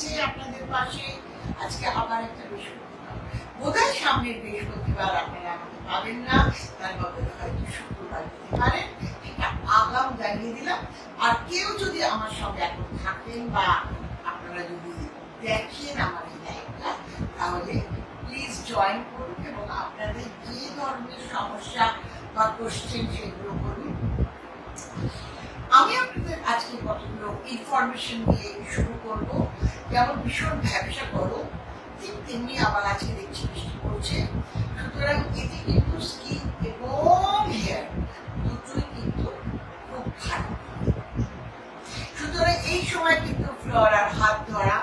আছে আপনাদের পাশে। আজকে আবার একটা বৃহস্পতিবার, বোধহয় সামনের বৃহস্পতিবার আপনারা আমাকে পাবেন না, তার বদলে হয়তো শুক্রবার দিতে পারেন, সেটা আগাম জানিয়ে দিলাম। আর কেউ যদি আমার সঙ্গে এখন থাকেন বা আপনারা যদি দেখেন আমার এই লাইভটা, তাহলে প্লিজ জয়েন করুন এবং আপনাদের যে ধরনের সমস্যা বা কোশ্চেন সেগুলো করুন। আমি আপনাদের আজকে কতগুলো ইনফরমেশন দিয়ে শুরু করব। যেমন ভীষণ ব্যবসা করো, ঠিক তেমনি আবার আজকে দেখছি বৃষ্টি পড়ছে, সুতরাং এতে কিন্তু স্কিন এবং হেয়ার দুটোই কিন্তু খুব ভালো। সুতরাং এই সময় কিন্তু ফ্লোরার হাত ধরা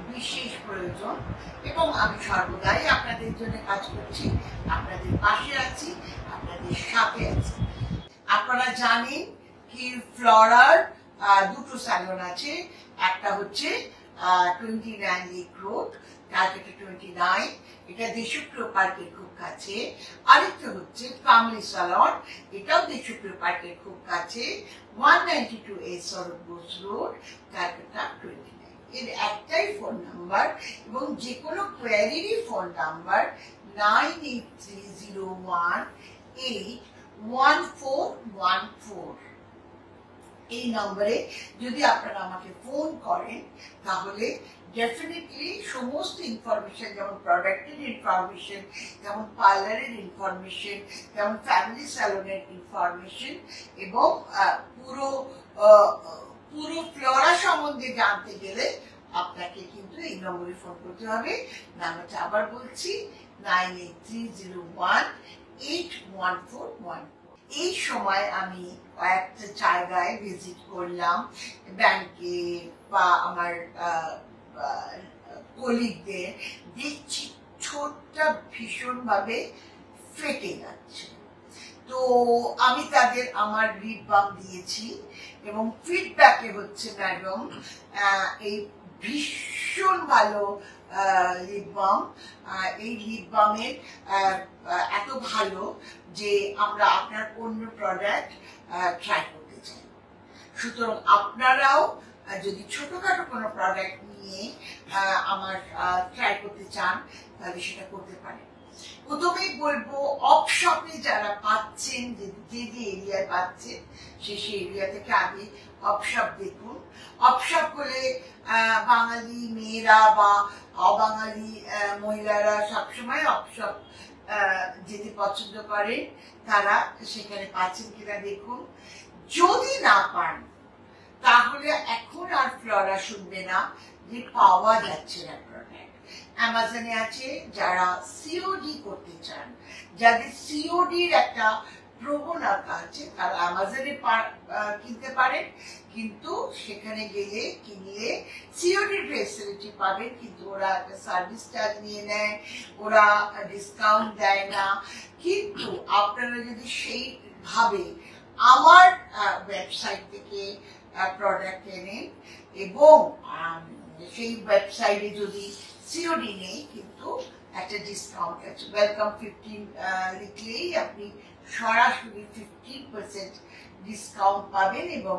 বিশেষ প্রয়োজন এবং আমি সর্বদাই আপনাদের জন্য কাজ করছি, আপনাদের পাশে আছি, আপনাদের সাথে আছি। আপনারা জানেন কি ফ্লোরার দুটো স্যালন আছে, একটা হচ্ছে 29 লিক রোড, ক্যালকাটা 29, এটা দেশপ্রিয় পার্কের খুব কাছে। আরেকটা হচ্ছে ফ্যামিলি স্যালন, এটাও দেশপ্রিয় পার্কের খুব কাছে, 192 শরৎ বোস রোড, ক্যালকাটা 29। এর একটাই ফোন নাম্বার এবং যে কোনো কোয়ারিরই ফোন নাম্বার 9830181414। এই নম্বরে যদি আপনারা আমাকে ফোন করেন তাহলে ডেফিনেটলি সমস্ত ইনফরমেশন, যেমন প্রোডাক্টের ইনফরমেশন, যেমন পার্লারের ইনফরমেশন, যেমন ফ্যামিলি স্যালনের ইনফরমেশন এবং পুরো ফ্লোরা সম্বন্ধে জানতে গেলে আপনাকে কিন্তু এই নম্বরে ফোন করতে হবে। নাম্বারটা আবার বলছি, 9830181414। এই সময় আমি কয়েকটা জায়গায় ভিজিট করলাম, ব্যাংকে বা আমার কলিগদের, দেখছি ঠোঁটটা ভীষণভাবে ফেটে যাচ্ছে। তো আমি তাদের আমার লিপ বাম দিয়েছি এবং ফিডব্যাকে হচ্ছে ম্যাডাম এই ভীষণ ভালো লিপ বাম, এই লিপ বামের এত ভালো যে আমরা আপনার অন্য প্রোডাক্ট ট্রাই করতে চাই। সুতরাং আপনারাও যদি ছোটখাটো কোনো প্রোডাক্ট নিয়ে আমার ট্রাই করতে চান তাহলে সেটা করতে পারেন। প্রথমেই বলবো, অপশপে যারা পাচ্ছেন, যে এরিয়ায় পাচ্ছেন সেই এরিয়া থেকে আগে অপশপ দেখুন। অপশপ হলে বাঙালি মেয়েরা বা অবাঙালি মহিলারা সবসময় অপশপ যেতে পছন্দ করেন, তারা সেখানে পাচ্ছেন কিনা দেখুন। যদি না পান তাহলে এখন আর ফ্লোরা শুনবে না যে পাওয়া যাচ্ছে না প্রোডাক্ট। অ্যামাজনে আছে, যারা সিওডি করতে চান, যাদের সিওডির একটা প্রবণতা আছে, তারা অ্যামাজনে কিনতে পারেন, কিন্তু সেখানে গেলে কিনলে সিওডির ফেসিলিটি পাবেন, কিন্তু ওরা একটা সার্ভিস চার্জ নিয়ে নেয়, ওরা ডিসকাউন্ট দেয় না। কিন্তু আপনারা যদি সেইভাবে আমার ওয়েবসাইট থেকে প্রোডাক্ট কেনেন এবং সেই ওয়েবসাইটে যদি সিওডি নেই, কিন্তু একটা ডিসকাউন্ট আছে, ওয়েলকাম 15 লিখলেই আপনি সরাসরি 15% ডিসকাউন্ট পাবেন এবং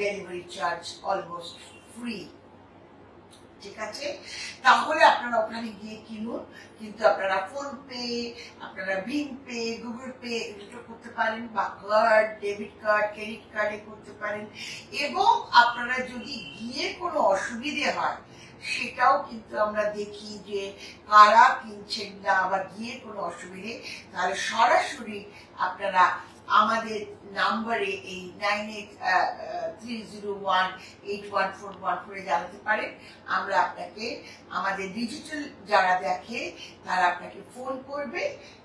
ডেলিভারি চার্জ অলমোস্ট ফ্রি। ঠিক আছে, তাহলে আপনারা ওখানে গিয়ে কিনুন। কিন্তু আপনারা ফোন পে, আপনারা ভিম পে, গুগল পে এগুলো করতে পারেন, বা কার্ড, ডেবিট কার্ড, ক্রেডিট কার্ডে করতে পারেন। এবং আপনারা যদি গিয়ে কোনো অসুবিধে হয় সেটাও কিন্তু আমরা দেখি যে কারা কিনছেন না বা গিয়ে কোনো অসুবিধে, তাহলে সরাসরি আপনারা আমাদের নাম্বারে এই 9830181414 জানাতে পারেন। আমরা আপনাকে, আমাদের ডিজিটাল যারা দেখে তারা আপনাকে ফোন করবে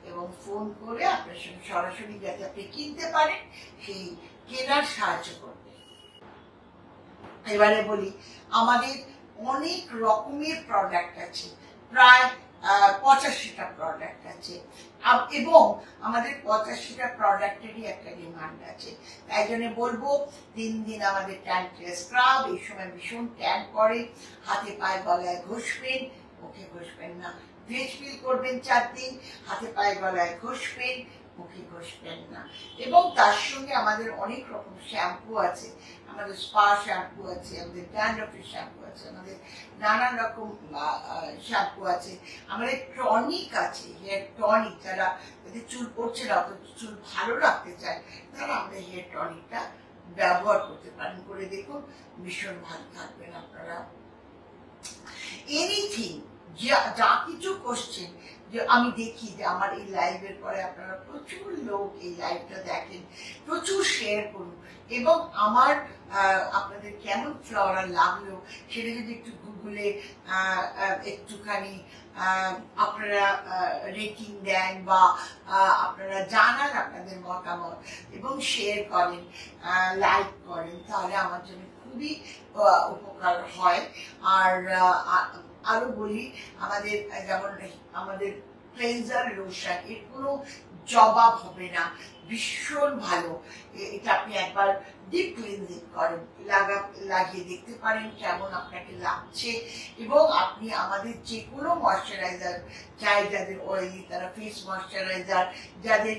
এবং ফোন করে আপনার সঙ্গে সরাসরি যাতে আপনি কিনতে পারেন সেই কেনার সাহায্য করবে। এবারে বলি, আমাদের অনেক রকমের প্রোডাক্ট আছে, প্রায় 85টা প্রোডাক্ট আছে এবং আমাদের 85টা প্রোডাক্টেরই একটা ডিমান্ড আছে। তাই জন্য বলবো, 3 দিন আমাদের ট্যান স্ক্রাব, এই সময় ভীষণ ট্যান করে, হাতে পায়ে গলায় ঘষবেন, মুখে ঘষবেন না, ফেস ফিল করবেন 4 দিন, হাতে পায়ে গলায় ঘষবেন, মুখে ঘষবেন না। এবং তার সঙ্গে আমাদের অনেক রকম শ্যাম্পু আছে, আমাদের স্পা শ্যাম্পু আছে, আমাদের ড্যান্ড্রফের শ্যাম্পু আছে, আমাদের নানান রকম শ্যাম্পু আছে, আমাদের টনিক আছে, হেয়ার টনিক। যারা যাদের চুল পড়ছে না অথচ চুল ভালো রাখতে চায় তারা আমাদের হেয়ার টনিকটা ব্যবহার করতে পারেন, করে দেখুন ভীষণ ভালো থাকবেন আপনারা। এনিথিং যা কিছু কোশ্চেন, যে আমি দেখি যে আমার এই লাইভের পরে আপনারা প্রচুর লোক এই লাইভটা দেখেন, প্রচুর শেয়ার করুন, এবং আমার আপনাদের কেমন ফ্লোরা লাগলো সেটা যদি একটু গুগলে একটুখানি আপনারা রেটিং দেন বা আপনারা জানান আপনাদের মতামত এবং শেয়ার করেন, লাইক করেন, তাহলে আমার জন্য খুবই উপকার হয়। আর আরো বলি, আমাদের যেমন আমাদের ক্লেনজার লোশন, এর কোনো জবাব হবে না, ভীষণ ভালো। এটা আপনি একবার ডিপ ক্লিনজিং করেন, লাগিয়ে দেখতে পারেন কেমন আপনাকে লাগছে। এবং আপনি আমাদের যে কোনো ময়শ্চারাইজার চাই, যাদের অয়েলি তারা ফেস ময়শ্চারাইজার, যাদের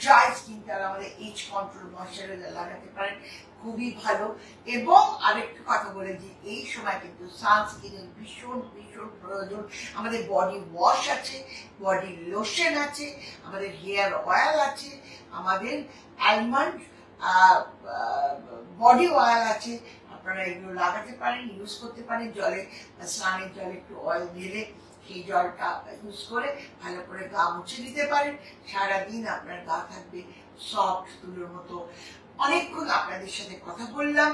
ড্রাই স্কিন তারা আমাদের এজ কন্ট্রোল ময়শ্চারাইজার লাগাতে পারেন, খুবই ভালো। এবং আরেকটু কথা বলে যে এই সময় কিন্তু সানস্ক্রিনের ভীষণ ভীষণ প্রয়োজন। আমাদের বডি ওয়াশ আছে, বডি লোশন আছে, আমাদের হেয়ার অয়েল আছে, আমাদের আলমন্ড বডি অয়েল আছে, আপনারা এগুলো লাগাতে পারেন, ইউজ করতে পারেন। জলে স্নানের জলে একটু অয়েল ঢেলে সেই জলটা ইউজ করে ভালো করে গা মুছে দিতে পারেন, সারাদিন আপনার গা থাকবে সফট তুলোর মতো। অনেকক্ষণ আপনাদের সাথে কথা বললাম,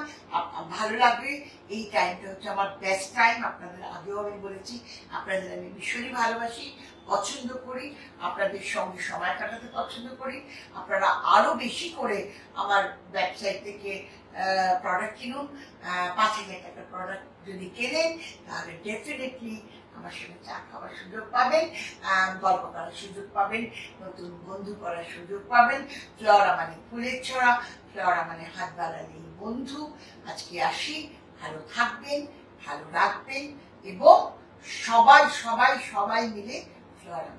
ভালো লাগবে। এই টাইমটা হচ্ছে আমার বেস্ট টাইম, আপনাদের আগেও আমি বলেছি, আপনাদের আমি ভীষণই ভালোবাসি, পছন্দ করি, আপনাদের সঙ্গে সময় কাটাতে পছন্দ করি। আপনারা আরো বেশি করে আমার ওয়েবসাইট থেকে প্রোডাক্ট কিনুন। 5,000 টাকার প্রোডাক্ট যদি কেনেন তাহলে ডেফিনেটলি আমার সঙ্গে চা খাওয়ার সুযোগ পাবেন, গল্প করার সুযোগ পাবেন, নতুন বন্ধু করার সুযোগ পাবেন। ফ্লোরা মানে ফুলের ছড়া, ফ্লোরা মানে হাত বাড়ালেই বন্ধু। আজকে আসি, ভালো থাকবেন, ভালো রাখবেন, এবং সবাই সবাই সবাই মিলে ফ্লোরা